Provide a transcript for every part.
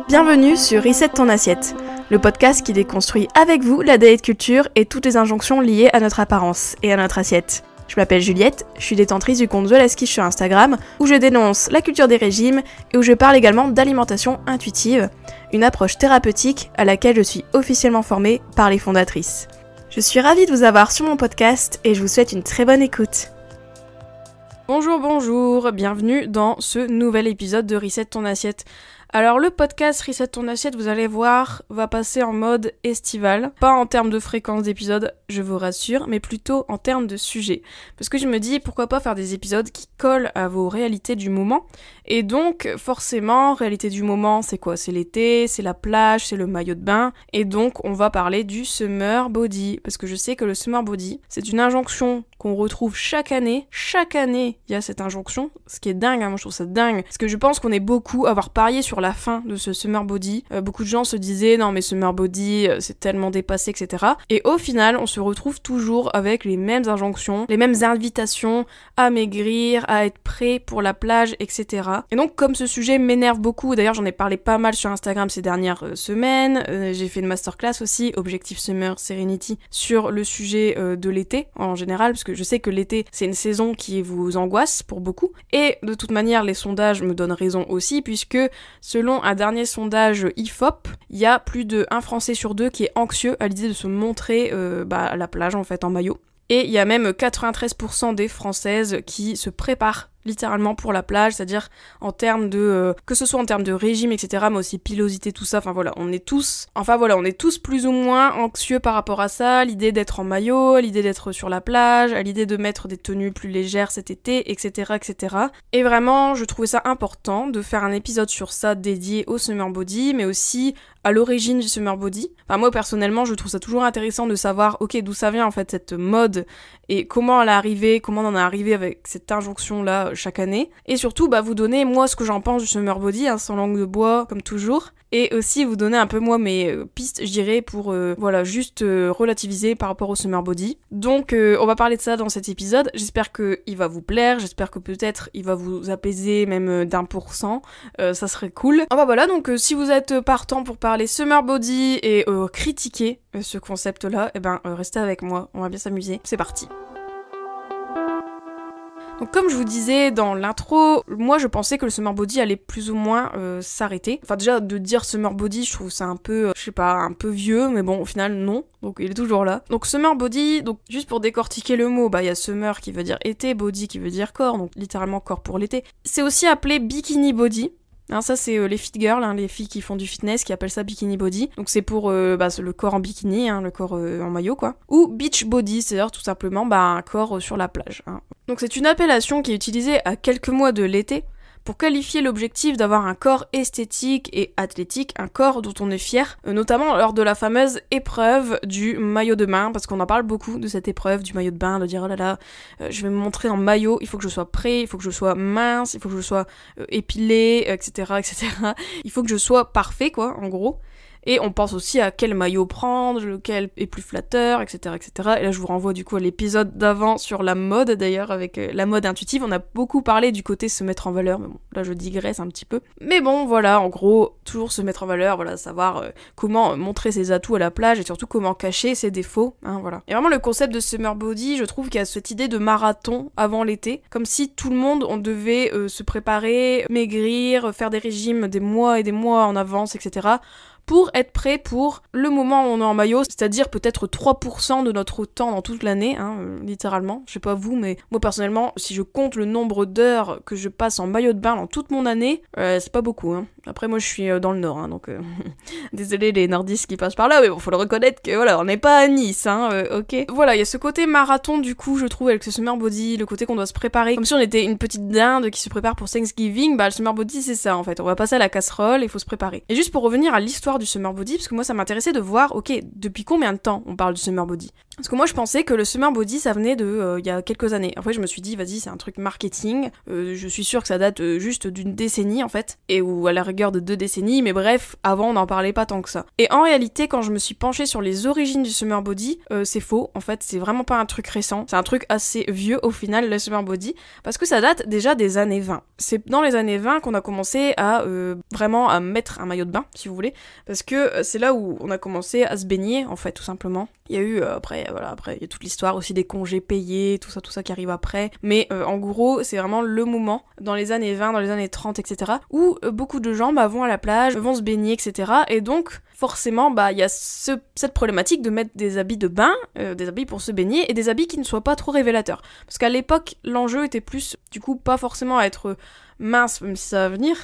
Bienvenue sur Reset ton assiette, le podcast qui déconstruit avec vous la diet culture et toutes les injonctions liées à notre apparence et à notre assiette. Je m'appelle Juliette, je suis détentrice du compte The Last Quiche sur Instagram, où je dénonce la culture des régimes et où je parle également d'alimentation intuitive, une approche thérapeutique à laquelle je suis officiellement formée par les fondatrices. Je suis ravie de vous avoir sur mon podcast et je vous souhaite une très bonne écoute. Bonjour, bienvenue dans ce nouvel épisode de Reset ton assiette. Alors le podcast Reset ton assiette, vous allez voir, va passer en mode estival. Pas en termes de fréquence d'épisodes, je vous rassure, mais plutôt en termes de sujet. Parce que je me dis, pourquoi pas faire des épisodes qui collent à vos réalités du moment. Et donc, forcément, réalité du moment, c'est quoi ? C'est l'été, c'est la plage, c'est le maillot de bain. Et donc, on va parler du summer body. Parce que je sais que le summer body, c'est une injonction qu'on retrouve chaque année. Chaque année, il y a cette injonction. Ce qui est dingue, hein, moi je trouve ça dingue. Parce que je pense qu'on est beaucoup à avoir parié sur la fin de ce summer body. Beaucoup de gens se disaient, non mais summer body, c'est tellement dépassé, etc. Et au final, on se retrouve toujours avec les mêmes injonctions, les mêmes invitations à maigrir, à être prêt pour la plage, etc. Et donc, comme ce sujet m'énerve beaucoup, d'ailleurs j'en ai parlé pas mal sur Instagram ces dernières semaines, j'ai fait une masterclass aussi, Objectif Summer Serenity, sur le sujet de l'été en général, parce que je sais que l'été, c'est une saison qui vous angoisse pour beaucoup. Et de toute manière, les sondages me donnent raison aussi, puisque selon un dernier sondage IFOP, il y a plus de 1 Français sur 2 qui est anxieux à l'idée de se montrer à la plage en fait en maillot. Et il y a même 93% des Françaises qui se préparent littéralement pour la plage, c'est-à-dire en termes de que ce soit en termes de régime, etc., mais aussi pilosité, tout ça, on est tous plus ou moins anxieux par rapport à ça, l'idée d'être en maillot, l'idée d'être sur la plage, à l'idée de mettre des tenues plus légères cet été, etc., etc. Et vraiment, je trouvais ça important de faire un épisode sur ça dédié au summer body, mais aussi à l'origine du summer body. Enfin, moi, personnellement, je trouve ça toujours intéressant de savoir, ok, d'où ça vient, en fait, cette mode, et comment elle est arrivée, comment on en est arrivé avec cette injonction-là chaque année. Et surtout, vous donner, moi, ce que j'en pense du summer body, sans langue de bois, comme toujours. Et aussi vous donner un peu, moi, mes pistes, je dirais, pour, juste relativiser par rapport au summer body. Donc, on va parler de ça dans cet épisode. J'espère qu'il va vous plaire, j'espère que peut-être il va vous apaiser même d'1%. Ça serait cool. Voilà, donc si vous êtes partant pour parler summer body et critiquer ce concept-là, restez avec moi, on va bien s'amuser. C'est parti. Donc comme je vous disais dans l'intro, moi je pensais que le summer body allait plus ou moins s'arrêter. Enfin déjà de dire summer body, je trouve ça un peu, un peu vieux, mais bon au final non, donc il est toujours là. Donc summer body, donc juste pour décortiquer le mot, il y a summer qui veut dire été, body qui veut dire corps, donc littéralement corps pour l'été. C'est aussi appelé bikini body. Ça c'est les fit girls, les filles qui font du fitness qui appellent ça bikini body. Donc c'est pour le corps en bikini, le corps en maillot quoi. Ou beach body, c'est-à-dire tout simplement un corps sur la plage. Donc c'est une appellation qui est utilisée à quelques mois de l'été pour qualifier l'objectif d'avoir un corps esthétique et athlétique, un corps dont on est fier, notamment lors de la fameuse épreuve du maillot de bain, parce qu'on en parle beaucoup de cette épreuve du maillot de bain, de dire oh là là, je vais me montrer en maillot, il faut que je sois prêt, il faut que je sois mince, il faut que je sois épilé, etc., etc. Il faut que je sois parfait, quoi, en gros. Et on pense aussi à quel maillot prendre, lequel est plus flatteur, etc., etc. Et là, je vous renvoie du coup à l'épisode d'avant sur la mode, d'ailleurs, avec la mode intuitive. On a beaucoup parlé du côté se mettre en valeur, mais bon, là, je digresse un petit peu. Mais bon, voilà, en gros, toujours se mettre en valeur, savoir comment montrer ses atouts à la plage et surtout comment cacher ses défauts, voilà. Et vraiment, le concept de summer body, je trouve qu'il y a cette idée de marathon avant l'été, comme si tout le monde, on devait se préparer, maigrir, faire des régimes des mois et des mois en avance, etc., pour être prêt pour le moment où on est en maillot, c'est-à-dire peut-être 3% de notre temps dans toute l'année, littéralement. Je sais pas vous, mais moi personnellement, si je compte le nombre d'heures que je passe en maillot de bain dans toute mon année, c'est pas beaucoup. Après moi je suis dans le nord, donc désolé les nordistes qui passent par là, mais bon, faut le reconnaître que voilà, on n'est pas à Nice, ok. Voilà, il y a ce côté marathon du coup, je trouve, avec ce summer body, le côté qu'on doit se préparer, comme si on était une petite dinde qui se prépare pour Thanksgiving, le summer body c'est ça en fait, on va passer à la casserole, il faut se préparer. Et juste pour revenir à l'histoire du summer body, parce que moi ça m'intéressait de voir, ok, depuis combien de temps on parle du summer body. Parce que moi je pensais que le summer body ça venait de il y a quelques années. Après je me suis dit vas-y c'est un truc marketing, je suis sûre que ça date juste d'une décennie en fait, et ou à la rigueur de 2 décennies, mais bref, avant on n'en parlait pas tant que ça. Et en réalité quand je me suis penchée sur les origines du summer body, c'est faux, en fait c'est vraiment pas un truc récent, c'est un truc assez vieux au final le summer body, parce que ça date déjà des années 20. C'est dans les années 20 qu'on a commencé à vraiment à mettre un maillot de bain si vous voulez, parce que c'est là où on a commencé à se baigner en fait tout simplement. Il y a eu après il y a toute l'histoire aussi des congés payés, tout ça qui arrive après. Mais en gros, c'est vraiment le moment, dans les années 20, dans les années 30, etc., où beaucoup de gens vont à la plage, vont se baigner, etc. Et donc, forcément, il y a cette problématique de mettre des habits de bain, des habits pour se baigner, et des habits qui ne soient pas trop révélateurs. Parce qu'à l'époque, l'enjeu était plus, du coup, pas forcément à être mince, même si ça va venir,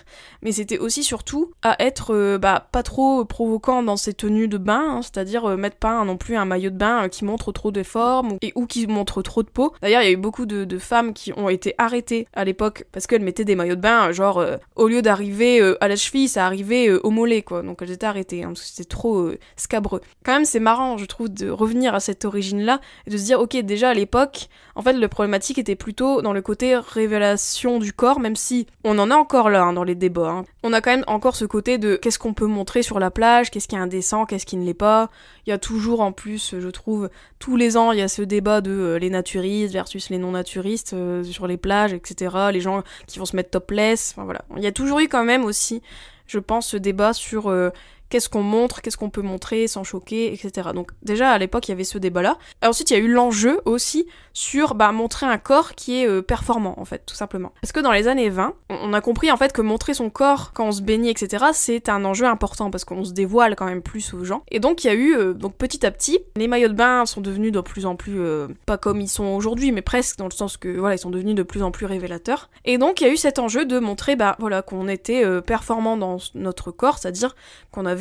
mais c'était aussi surtout à être pas trop provoquant dans ses tenues de bain, hein, c'est-à-dire mettre pas non plus un maillot de bain qui montre trop de formes ou qui montre trop de peau. D'ailleurs, il y a eu beaucoup de femmes qui ont été arrêtées à l'époque parce qu'elles mettaient des maillots de bain, genre au lieu d'arriver à la cheville, ça arrivait au mollet, quoi. Donc elles étaient arrêtées, hein, parce que c'était trop scabreux. Quand même, c'est marrant, je trouve, de revenir à cette origine-là et de se dire, ok, déjà à l'époque, en fait, le problématique était plutôt dans le côté révélation du corps, même si on en a encore là, hein, dans les débats. Hein. On a quand même encore ce côté de qu'est-ce qu'on peut montrer sur la plage, qu'est-ce qui est indécent, qu'est-ce qui ne l'est pas. Il y a toujours en plus, je trouve, tous les ans, il y a ce débat de les naturistes versus les non-naturistes sur les plages, etc. Les gens qui vont se mettre topless, enfin voilà. Il y a toujours eu quand même aussi, je pense, ce débat sur qu'est-ce qu'on montre, qu'est-ce qu'on peut montrer sans choquer, etc. Donc déjà à l'époque il y avait ce débat-là. Et ensuite il y a eu l'enjeu aussi sur montrer un corps qui est performant en fait, tout simplement. Parce que dans les années 20, on a compris en fait que montrer son corps quand on se baignait, etc. c'est un enjeu important parce qu'on se dévoile quand même plus aux gens. Et donc il y a eu, donc petit à petit, les maillots de bain sont devenus de plus en plus, pas comme ils sont aujourd'hui, mais presque dans le sens que voilà, ils sont devenus de plus en plus révélateurs. Et donc il y a eu cet enjeu de montrer voilà, qu'on était performant dans notre corps, c'est-à-dire qu'on avait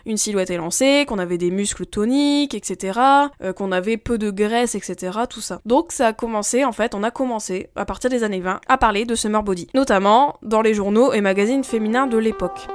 une silhouette élancée, qu'on avait des muscles toniques, etc., qu'on avait peu de graisse, etc., tout ça. Donc ça a commencé, en fait, on a commencé, à partir des années 20, à parler de summer body, notamment dans les journaux et magazines féminins de l'époque.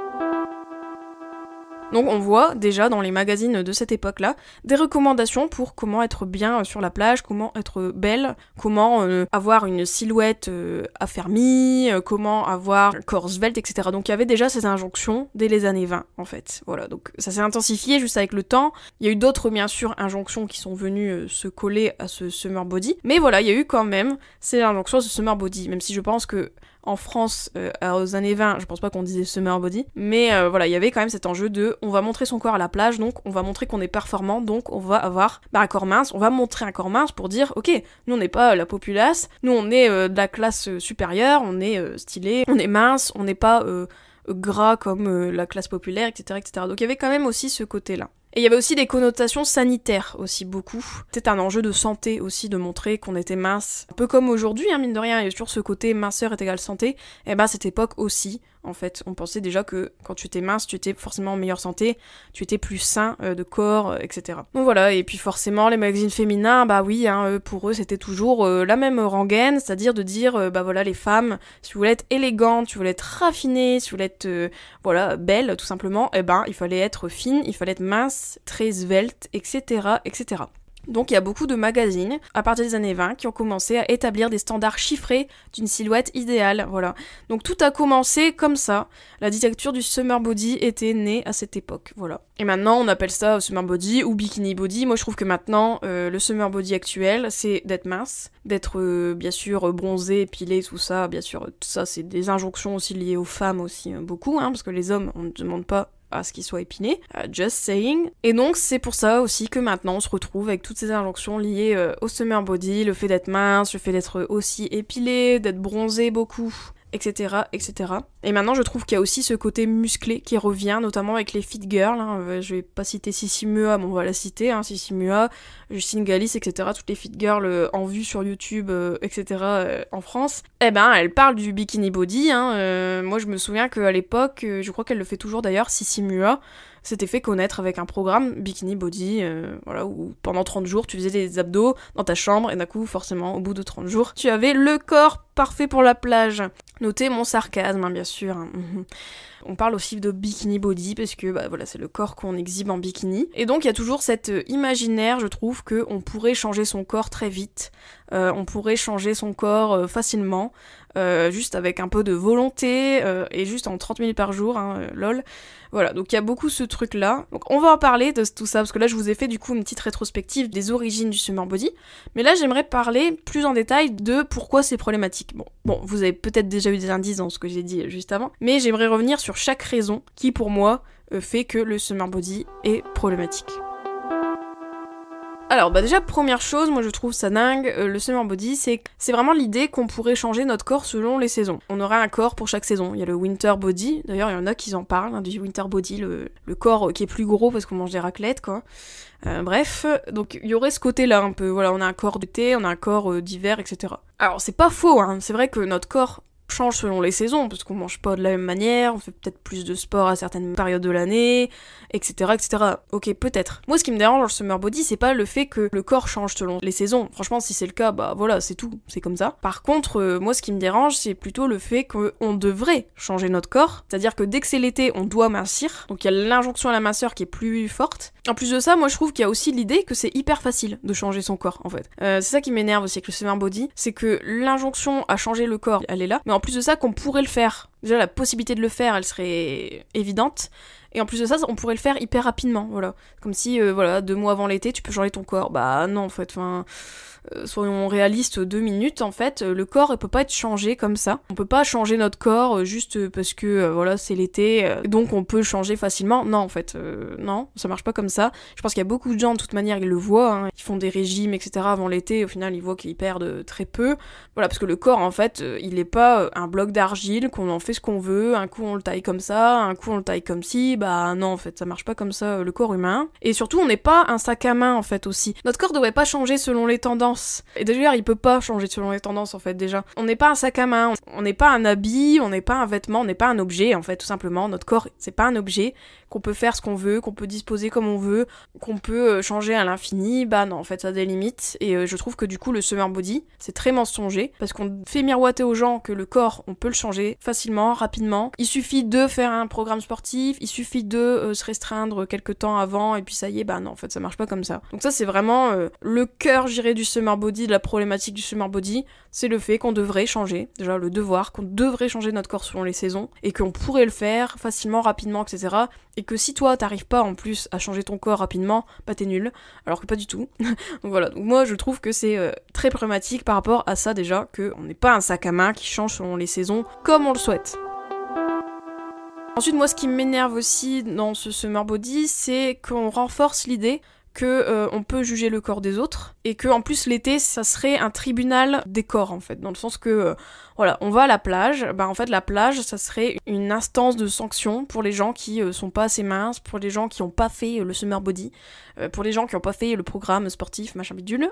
Donc on voit déjà dans les magazines de cette époque-là des recommandations pour comment être bien sur la plage, comment être belle, comment avoir une silhouette affermie, comment avoir un corps svelte, etc. Donc il y avait déjà ces injonctions dès les années 20 en fait. Voilà, donc ça s'est intensifié juste avec le temps. Il y a eu d'autres bien sûr injonctions qui sont venues se coller à ce summer body, mais voilà, il y a eu quand même ces injonctions de ce summer body, même si je pense que en France, aux années 20, je pense pas qu'on disait summer body, mais voilà, il y avait quand même cet enjeu de on va montrer son corps à la plage, donc on va montrer qu'on est performant, donc on va avoir un corps mince, on va montrer un corps mince pour dire ok, nous on n'est pas la populace, nous on est de la classe supérieure, on est stylé, on est mince, on n'est pas gras comme la classe populaire, etc., etc. Donc il y avait quand même aussi ce côté-là. Et il y avait aussi des connotations sanitaires aussi beaucoup. C'était un enjeu de santé aussi de montrer qu'on était mince. Un peu comme aujourd'hui, hein, mine de rien, il y a toujours ce côté minceur est égal santé. Et à cette époque aussi, en fait, on pensait déjà que quand tu étais mince, tu étais forcément en meilleure santé, tu étais plus sain de corps, etc. Donc voilà, et puis forcément les magazines féminins, oui, hein, pour eux c'était toujours la même rengaine, c'est-à-dire de dire, voilà, les femmes, si vous voulez être élégante, si vous voulez être raffinée, si vous voulez être, voilà, belle, tout simplement, il fallait être fine, il fallait être mince, très svelte, etc., etc. Donc il y a beaucoup de magazines, à partir des années 20, qui ont commencé à établir des standards chiffrés d'une silhouette idéale, voilà. Donc tout a commencé comme ça, la dictature du summer body était née à cette époque, voilà. Et maintenant on appelle ça summer body ou bikini body. Moi je trouve que maintenant, le summer body actuel, c'est d'être mince, d'être bien sûr bronzé, épilé, tout ça, bien sûr, tout ça c'est des injonctions aussi liées aux femmes aussi, beaucoup, hein, parce que les hommes, on ne demande pas à ce qu'il soit épilé, just saying. Et donc c'est pour ça aussi que maintenant on se retrouve avec toutes ces injonctions liées au summer body, le fait d'être mince, le fait d'être aussi épilé, d'être bronzé beaucoup, etc., etc. Et maintenant je trouve qu'il y a aussi ce côté musclé qui revient, notamment avec les fit girls, hein. Je vais pas citer Sissi Mua, mais on va la citer, hein, Sissi Mua, Justine Galis, etc., toutes les fit girls en vue sur YouTube, etc., en France, elles parlent du bikini body, hein. Moi je me souviens qu'à l'époque, je crois qu'elle le fait toujours d'ailleurs, Sissi Mua, s'était fait connaître avec un programme Bikini Body, voilà, où pendant 30 jours tu faisais des abdos dans ta chambre et d'un coup forcément au bout de 30 jours tu avais le corps parfait pour la plage. Notez mon sarcasme, hein, bien sûr. On parle aussi de bikini body parce que bah voilà, c'est le corps qu'on exhibe en bikini. Et donc il y a toujours cet imaginaire, je trouve, qu'on pourrait changer son corps très vite, on pourrait changer son corps facilement, juste avec un peu de volonté et juste en 30 minutes par jour, lol. Voilà, donc il y a beaucoup ce truc-là. Donc on va en parler de tout ça, parce que là je vous ai fait du coup une petite rétrospective des origines du summer body, mais là j'aimerais parler plus en détail de pourquoi c'est problématique. Bon, vous avez peut-être déjà eu des indices dans ce que j'ai dit juste avant, mais j'aimerais revenir sur chaque raison qui pour moi fait que le summer body est problématique. Alors bah déjà première chose, moi je trouve ça dingue, le summer body, c'est vraiment l'idée qu'on pourrait changer notre corps selon les saisons. On aura un corps pour chaque saison. Il y a le winter body, d'ailleurs il y en a qui en parlent, du winter body, le corps qui est plus gros parce qu'on mange des raclettes quoi. Bref, donc il y aurait ce côté-là un peu, voilà, on a un corps d'été, on a un corps d'hiver, etc. Alors c'est pas faux, c'est vrai que notre corps change selon les saisons, parce qu'on mange pas de la même manière, on fait peut-être plus de sport à certaines périodes de l'année, etc., etc. Ok, peut-être. Moi, ce qui me dérange dans le summer body, c'est pas le fait que le corps change selon les saisons. Franchement, si c'est le cas, bah voilà, c'est tout, c'est comme ça. Par contre, moi, ce qui me dérange, c'est plutôt le fait qu'on devrait changer notre corps, c'est-à-dire que dès que c'est l'été, on doit mincir, donc il y a l'injonction à la minceur qui est plus forte. En plus de ça, moi, je trouve qu'il y a aussi l'idée que c'est hyper facile de changer son corps, en fait. C'est ça qui m'énerve aussi avec le summer body, c'est que l'injonction à changer le corps, elle est là, mais en plus de ça, qu'on pourrait le faire. Déjà, la possibilité de le faire, elle serait évidente. Et en plus de ça, on pourrait le faire hyper rapidement, voilà. Comme si, 2 mois avant l'été, tu peux changer ton corps. Bah non, en fait, soyons réalistes, 2 minutes, en fait, le corps, il peut pas être changé comme ça. On peut pas changer notre corps juste parce que, c'est l'été, donc on peut le changer facilement. Non, en fait, non, ça marche pas comme ça. Je pense qu'il y a beaucoup de gens, de toute manière, ils le voient, ils font des régimes, etc. avant l'été, au final, ils voient qu'ils perdent très peu. Voilà, parce que le corps, en fait, il est pas un bloc d'argile, qu'on en fait ce qu'on veut, un coup on le taille comme ça, un coup on le taille comme ci, bah non, en fait, ça marche pas comme ça, le corps humain. Et surtout, on n'est pas un sac à main, en fait, aussi. Notre corps devrait pas changer selon les tendances. Et d'ailleurs, il peut pas changer selon les tendances, en fait, déjà. On n'est pas un sac à main, on n'est pas un habit, on n'est pas un vêtement, on n'est pas un objet, en fait, tout simplement. Notre corps, c'est pas un objet qu'on peut faire ce qu'on veut, qu'on peut disposer comme on veut, qu'on peut changer à l'infini. Bah non, en fait, ça a des limites. Et je trouve que du coup, le summer body, c'est très mensonger, parce qu'on fait miroiter aux gens que le corps, on peut le changer facilement, rapidement. Il suffit de faire un programme sportif, il suffit de se restreindre quelques temps avant, et puis ça y est, bah non, en fait, ça marche pas comme ça. Donc ça, c'est vraiment le cœur, je dirais, du summer body, de la problématique du summer body, c'est le fait qu'on devrait changer, déjà le devoir, qu'on devrait changer notre corps selon les saisons, et qu'on pourrait le faire facilement, rapidement, etc. Et que si toi, t'arrives pas en plus à changer ton corps rapidement, bah t'es nul, alors que pas du tout. Donc voilà, donc moi je trouve que c'est très problématique par rapport à ça déjà, qu'on n'est pas un sac à main qui change selon les saisons comme on le souhaite. Ensuite, moi, ce qui m'énerve aussi dans ce summer body, c'est qu'on renforce l'idée que on peut juger le corps des autres, et que en plus l'été, ça serait un tribunal des corps, en fait, dans le sens que, on va à la plage, bah en fait la plage, ça serait une instance de sanction pour les gens qui sont pas assez minces, pour les gens qui ont pas fait le summer body, pour les gens qui ont pas fait le programme sportif, machin bidule,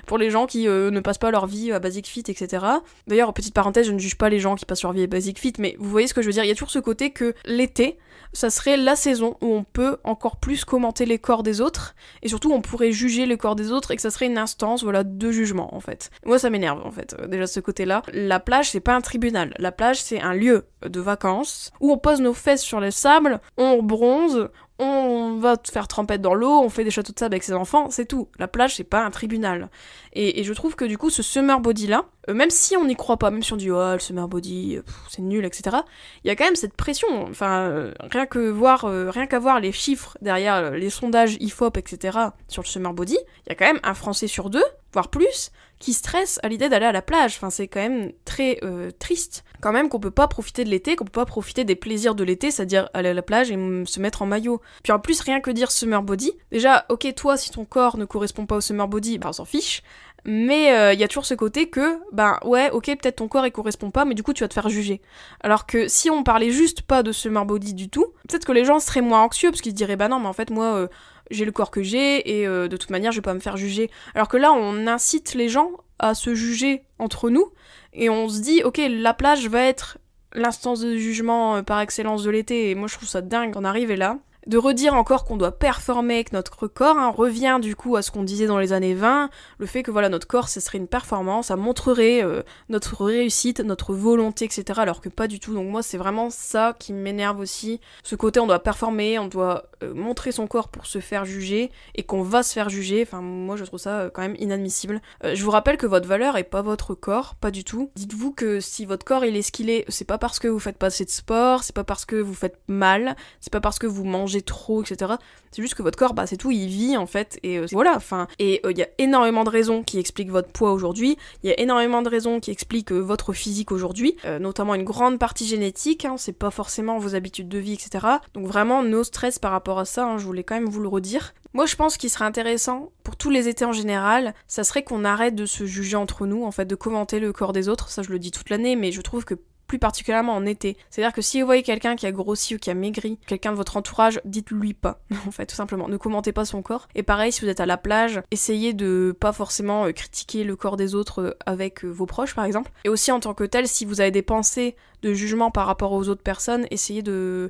pour les gens qui ne passent pas leur vie à Basic Fit, etc. D'ailleurs, petite parenthèse, je ne juge pas les gens qui passent leur vie à Basic Fit, mais vous voyez ce que je veux dire, il y a toujours ce côté que l'été, ça serait la saison où on peut encore plus commenter les corps des autres, et surtout on pourrait juger le corps des autres, et que ça serait une instance, de jugement, en fait. Moi, ça m'énerve, en fait, déjà ce côté-là. La plage, c'est pas un tribunal. La plage, c'est un lieu de vacances, où on pose nos fesses sur le sable, on bronze, on va faire trempette dans l'eau, on fait des châteaux de sable avec ses enfants, c'est tout. La plage, c'est pas un tribunal. Et je trouve que du coup, ce summer body-là, même si on n'y croit pas, même si on dit « Oh, le summer body, c'est nul, etc. », il y a quand même cette pression. Enfin, rien qu'à voir les chiffres derrière les sondages IFOP, etc. sur le summer body, il y a quand même un Français sur 2, voire plus, qui stresse à l'idée d'aller à la plage. Enfin, c'est quand même très triste. Quand même qu'on peut pas profiter de l'été, qu'on peut pas profiter des plaisirs de l'été, c'est-à-dire aller à la plage et se mettre en maillot. Puis en plus, rien que dire summer body, déjà, ok, toi, si ton corps ne correspond pas au summer body, bah on s'en fiche, mais y a toujours ce côté que, ouais, ok, peut-être ton corps il correspond pas, mais du coup tu vas te faire juger. Alors que si on parlait juste pas de summer body du tout, peut-être que les gens seraient moins anxieux, parce qu'ils se diraient, bah non, mais en fait, moi, j'ai le corps que j'ai, et de toute manière, je vais pas me faire juger. Alors que là, on incite les gens à se juger entre nous, et on se dit, ok, la plage va être l'instance de jugement par excellence de l'été, et moi je trouve ça dingue d'en arriver là. de redire encore qu'on doit performer avec notre corps, hein, revient du coup à ce qu'on disait dans les années 20, le fait que voilà, notre corps, ce serait une performance, ça montrerait notre réussite, notre volonté, etc. Alors que pas du tout. Donc moi, c'est vraiment ça qui m'énerve aussi. Ce côté, on doit performer, on doit montrer son corps pour se faire juger, et qu'on va se faire juger. Enfin, moi, je trouve ça quand même inadmissible. Je vous rappelle que votre valeur est pas votre corps, pas du tout. Dites-vous que si votre corps il est ce qu'il est, c'est pas parce que vous faites pas assez de sport, c'est pas parce que vous faites mal, c'est pas parce que vous mangez trop, etc. C'est juste que votre corps, bah c'est tout, il vit en fait, et voilà, enfin, et il y a énormément de raisons qui expliquent votre poids aujourd'hui, il y a énormément de raisons qui expliquent votre physique aujourd'hui, notamment une grande partie génétique, hein, c'est pas forcément vos habitudes de vie, etc. Donc vraiment, no stress par rapport à ça, hein, je voulais quand même vous le redire. Moi je pense qu'il serait intéressant, pour tous les étés en général, ça serait qu'on arrête de se juger entre nous, en fait, de commenter le corps des autres, ça je le dis toute l'année, mais je trouve que plus particulièrement en été. C'est-à-dire que si vous voyez quelqu'un qui a grossi ou qui a maigri, quelqu'un de votre entourage, dites-lui pas, en fait, tout simplement. Ne commentez pas son corps. Et pareil, si vous êtes à la plage, essayez de pas forcément critiquer le corps des autres avec vos proches, par exemple. Et aussi, en tant que tel, si vous avez des pensées de jugement par rapport aux autres personnes, essayez de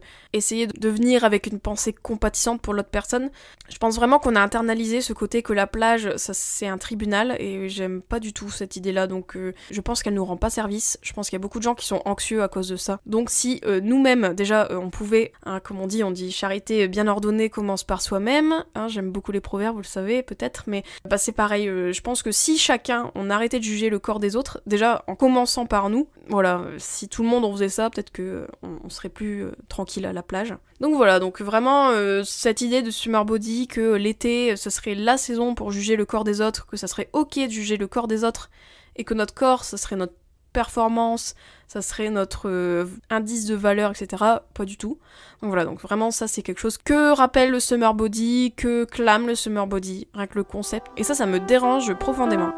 venir avec une pensée compatissante pour l'autre personne. Je pense vraiment qu'on a internalisé ce côté que la plage, ça c'est un tribunal, et j'aime pas du tout cette idée-là, donc je pense qu'elle nous rend pas service. Je pense qu'il y a beaucoup de gens qui sont anxieux à cause de ça. Donc si nous-mêmes, déjà, on pouvait, hein, comme on dit charité bien ordonnée commence par soi-même, hein, j'aime beaucoup les proverbes, vous le savez peut-être, mais bah, c'est pareil, je pense que si chacun, on arrêtait de juger le corps des autres, déjà en commençant par nous, voilà, si tout le monde on faisait ça, peut-être que on serait plus tranquille à la plage. Donc voilà, donc vraiment cette idée de summer body, que l'été ce serait la saison pour juger le corps des autres, que ça serait ok de juger le corps des autres, et que notre corps, ça serait notre performance, ça serait notre indice de valeur, etc. Pas du tout. Donc voilà, donc vraiment ça c'est quelque chose que rappelle le summer body, que clame le summer body, rien que le concept. Et ça me dérange profondément.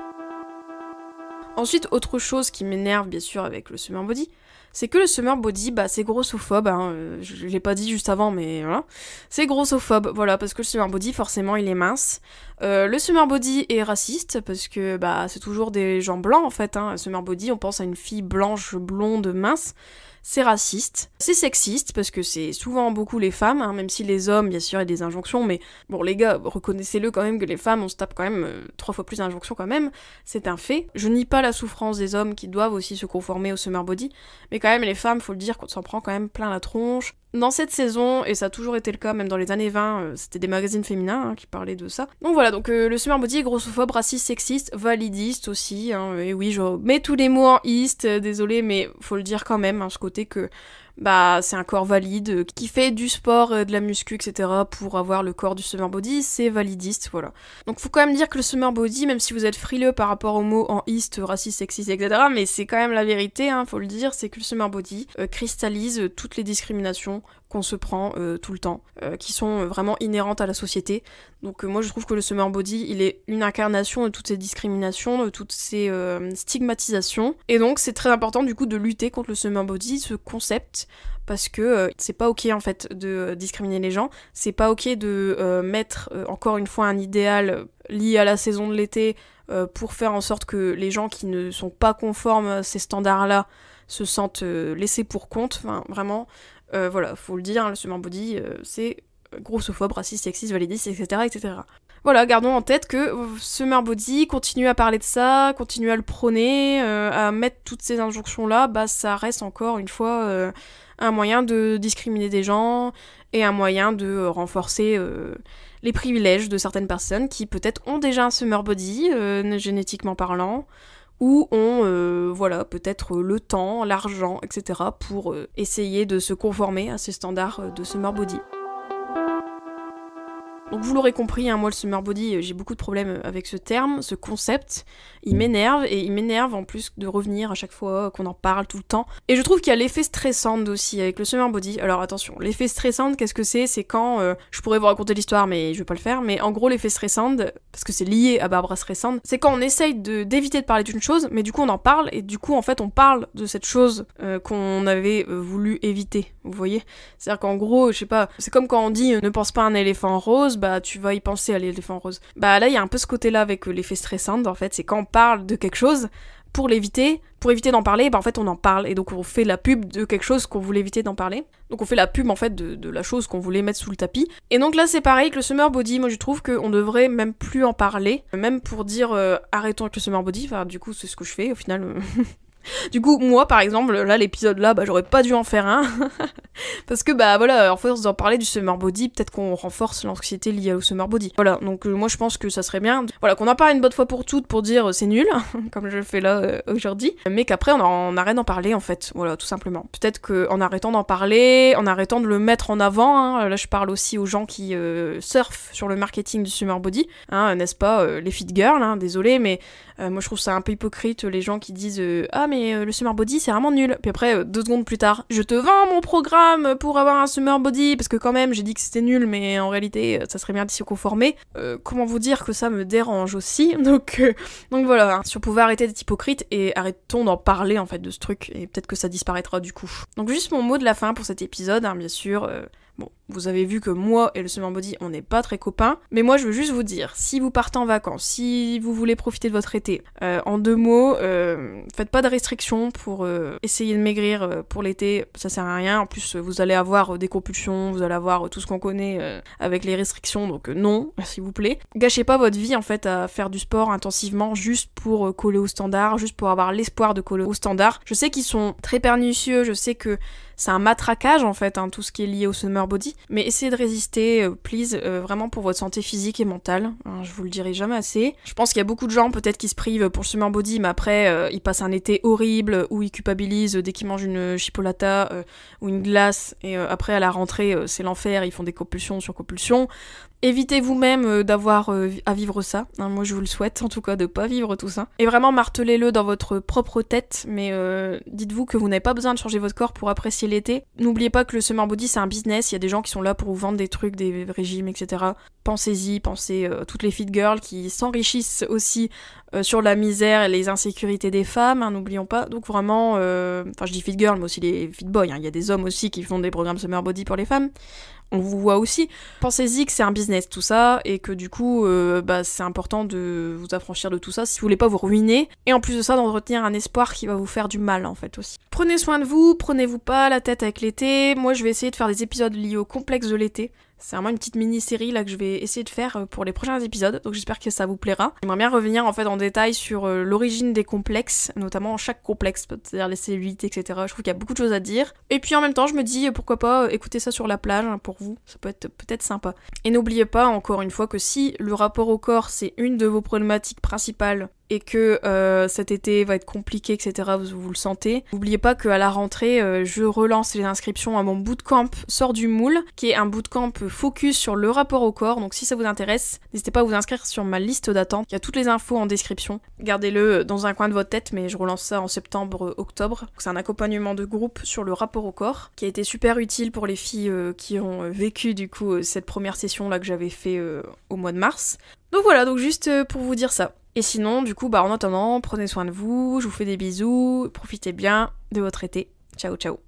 Ensuite, autre chose qui m'énerve bien sûr avec le summer body, c'est que le summer body, bah c'est grossophobe, hein, je l'ai pas dit juste avant, mais voilà. C'est grossophobe, voilà, parce que le summer body, forcément, il est mince. Le summer body est raciste, parce que bah c'est toujours des gens blancs, en fait, hein. Le summer body, on pense à une fille blanche, blonde, mince. C'est raciste, c'est sexiste, parce que c'est souvent beaucoup les femmes, hein, même si les hommes, bien sûr, il y a des injonctions, mais bon, les gars, reconnaissez-le quand même que les femmes, on se tape quand même 3 fois plus d'injonctions quand même, c'est un fait. Je nie pas la souffrance des hommes qui doivent aussi se conformer au summer body, mais quand même, les femmes, faut le dire, qu'on s'en prend quand même plein la tronche. Dans cette saison, et ça a toujours été le cas, même dans les années 20, c'était des magazines féminins qui parlaient de ça. Donc voilà, donc le summer body est grossophobe, raciste, sexiste, validiste aussi, hein, et oui, je mets tous les mots en east, désolé, mais faut le dire quand même, hein, ce côté que bah c'est un corps valide, qui fait du sport, de la muscu, etc. pour avoir le corps du summer body, c'est validiste, voilà. Donc faut quand même dire que le summer body, même si vous êtes frileux par rapport aux mots en east, raciste, sexiste, etc., mais c'est quand même la vérité, hein, faut le dire, c'est que le summer body cristallise toutes les discriminations qu'on se prend tout le temps, qui sont vraiment inhérentes à la société. Donc moi je trouve que le summer body, il est une incarnation de toutes ces discriminations, de toutes ces stigmatisations, et donc c'est très important du coup de lutter contre le summer body, ce concept, parce que c'est pas ok en fait de discriminer les gens, c'est pas ok de mettre encore une fois un idéal lié à la saison de l'été pour faire en sorte que les gens qui ne sont pas conformes à ces standards-là se sentent laissés pour compte, enfin vraiment, voilà, faut le dire, hein, le summer body, c'est grossophobe, raciste, sexiste, validiste, etc., etc. Voilà, gardons en tête que summer body, continuer à parler de ça, continuer à le prôner, à mettre toutes ces injonctions-là, bah ça reste encore une fois un moyen de discriminer des gens et un moyen de renforcer les privilèges de certaines personnes qui peut-être ont déjà un summer body, génétiquement parlant, ou ont voilà, peut-être le temps, l'argent, etc. pour essayer de se conformer à ces standards de summer body. Donc vous l'aurez compris, hein, moi le summer body, j'ai beaucoup de problèmes avec ce terme, ce concept, il m'énerve, et il m'énerve en plus de revenir à chaque fois qu'on en parle tout le temps. Et je trouve qu'il y a l'effet stressant aussi avec le summer body. Alors attention, l'effet stressant, qu'est-ce que c'est? C'est quand, je pourrais vous raconter l'histoire mais je vais pas le faire, mais en gros l'effet stressant, parce que c'est lié à Barbra Streisand, c'est quand on essaye d'éviter de parler d'une chose, mais du coup on en parle, et du coup en fait on parle de cette chose qu'on avait voulu éviter, vous voyez? C'est-à-dire qu'en gros, je sais pas, c'est comme quand on dit ne pense pas à un éléphant rose, bah tu vas y penser à l'éléphant rose. Bah là il y a un peu ce côté là avec l'effet stressant en fait, c'est quand on parle de quelque chose, pour éviter d'en parler, en fait on en parle, et donc on fait la pub de quelque chose qu'on voulait éviter d'en parler. Donc on fait la pub en fait de la chose qu'on voulait mettre sous le tapis. Et donc là c'est pareil que le summer body, moi je trouve qu'on devrait même plus en parler, même pour dire arrêtons avec le summer body, enfin du coup c'est ce que je fais au final. Du coup, moi, par exemple, là, l'épisode là, j'aurais pas dû en faire un. Parce que, voilà, en force d'en parler du summer body, peut-être qu'on renforce l'anxiété liée au summer body. Voilà, donc moi, je pense que ça serait bien, voilà, qu'on en parle une bonne fois pour toutes pour dire c'est nul, comme je le fais là aujourd'hui, mais qu'après, on arrête d'en parler, en fait. Voilà, tout simplement. Peut-être qu'en arrêtant d'en parler, en arrêtant de le mettre en avant, hein, là, je parle aussi aux gens qui surfent sur le marketing du summer body, hein, n'est-ce pas, les fit girls, hein, désolé, mais moi, je trouve ça un peu hypocrite, les gens qui disent ah, mais le summer body c'est vraiment nul. Puis après, 2 secondes plus tard, je te vends mon programme pour avoir un summer body, parce que quand même j'ai dit que c'était nul, mais en réalité ça serait bien d'y se conformer. Comment vous dire que ça me dérange aussi. Donc voilà, hein. Si on pouvait arrêter d'être hypocrite et arrêtons d'en parler en fait de ce truc, et peut-être que ça disparaîtra du coup. Donc juste mon mot de la fin pour cet épisode, hein, bien sûr. Bon, vous avez vu que moi et le summer body, on n'est pas très copains, mais moi je veux juste vous dire, si vous partez en vacances, si vous voulez profiter de votre été, en 2 mots, faites pas de restrictions pour essayer de maigrir pour l'été, ça sert à rien. En plus, vous allez avoir des compulsions, vous allez avoir tout ce qu'on connaît avec les restrictions, donc non, s'il vous plaît. Gâchez pas votre vie en fait à faire du sport intensivement juste pour coller au standard, juste pour avoir l'espoir de coller au standard. Je sais qu'ils sont très pernicieux, je sais que c'est un matraquage en fait, hein, tout ce qui est lié au summer body, mais essayez de résister, please, vraiment pour votre santé physique et mentale, hein, je vous le dirai jamais assez. Je pense qu'il y a beaucoup de gens peut-être qui se privent pour le summer body, mais après ils passent un été horrible où ils culpabilisent dès qu'ils mangent une chipolata ou une glace, et après à la rentrée c'est l'enfer, ils font des compulsions sur compulsions. Évitez vous-même d'avoir à vivre ça, hein, moi je vous le souhaite en tout cas de pas vivre tout ça. Et vraiment martelez-le dans votre propre tête, mais dites-vous que vous n'avez pas besoin de changer votre corps pour apprécier l'été. N'oubliez pas que le summer body c'est un business, il y a des gens qui sont là pour vous vendre des trucs, des régimes, etc. Pensez-y, pensez toutes les fit girls qui s'enrichissent aussi sur la misère et les insécurités des femmes, hein, n'oublions pas. Donc vraiment, enfin je dis fit girl mais aussi les fit boys, hein, il y a des hommes aussi qui font des programmes summer body pour les femmes. On vous voit aussi. Pensez-y que c'est un business tout ça, et que du coup c'est important de vous affranchir de tout ça si vous voulez pas vous ruiner, et en plus de ça d'entretenir un espoir qui va vous faire du mal en fait aussi. Prenez soin de vous, prenez-vous pas la tête avec l'été. Moi je vais essayer de faire des épisodes liés au complexe de l'été. C'est vraiment une petite mini-série là que je vais essayer de faire pour les prochains épisodes, donc j'espère que ça vous plaira. J'aimerais bien revenir en fait en détail sur l'origine des complexes, notamment chaque complexe, c'est-à-dire les cellulites, etc. Je trouve qu'il y a beaucoup de choses à dire. Et puis en même temps, je me dis pourquoi pas écouter ça sur la plage, hein, pour vous, ça peut être peut-être sympa. Et n'oubliez pas encore une fois que si le rapport au corps c'est une de vos problématiques principales, et que cet été va être compliqué, etc., vous le sentez. N'oubliez pas qu'à la rentrée, je relance les inscriptions à mon bootcamp Sort du moule, qui est un bootcamp focus sur le rapport au corps, donc si ça vous intéresse, n'hésitez pas à vous inscrire sur ma liste d'attente, il y a toutes les infos en description. Gardez-le dans un coin de votre tête, mais je relance ça en septembre-octobre. C'est un accompagnement de groupe sur le rapport au corps, qui a été super utile pour les filles qui ont vécu du coup cette première session là que j'avais fait au mois de mars. Donc voilà, donc juste pour vous dire ça. Et sinon, du coup, en attendant, prenez soin de vous, je vous fais des bisous, profitez bien de votre été. Ciao, ciao.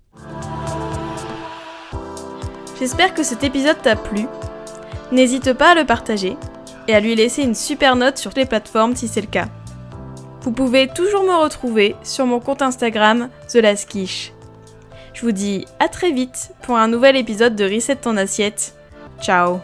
J'espère que cet épisode t'a plu. N'hésite pas à le partager et à lui laisser une super note sur toutes les plateformes si c'est le cas. Vous pouvez toujours me retrouver sur mon compte Instagram, TheLastQuiche. Je vous dis à très vite pour un nouvel épisode de Reset ton assiette. Ciao.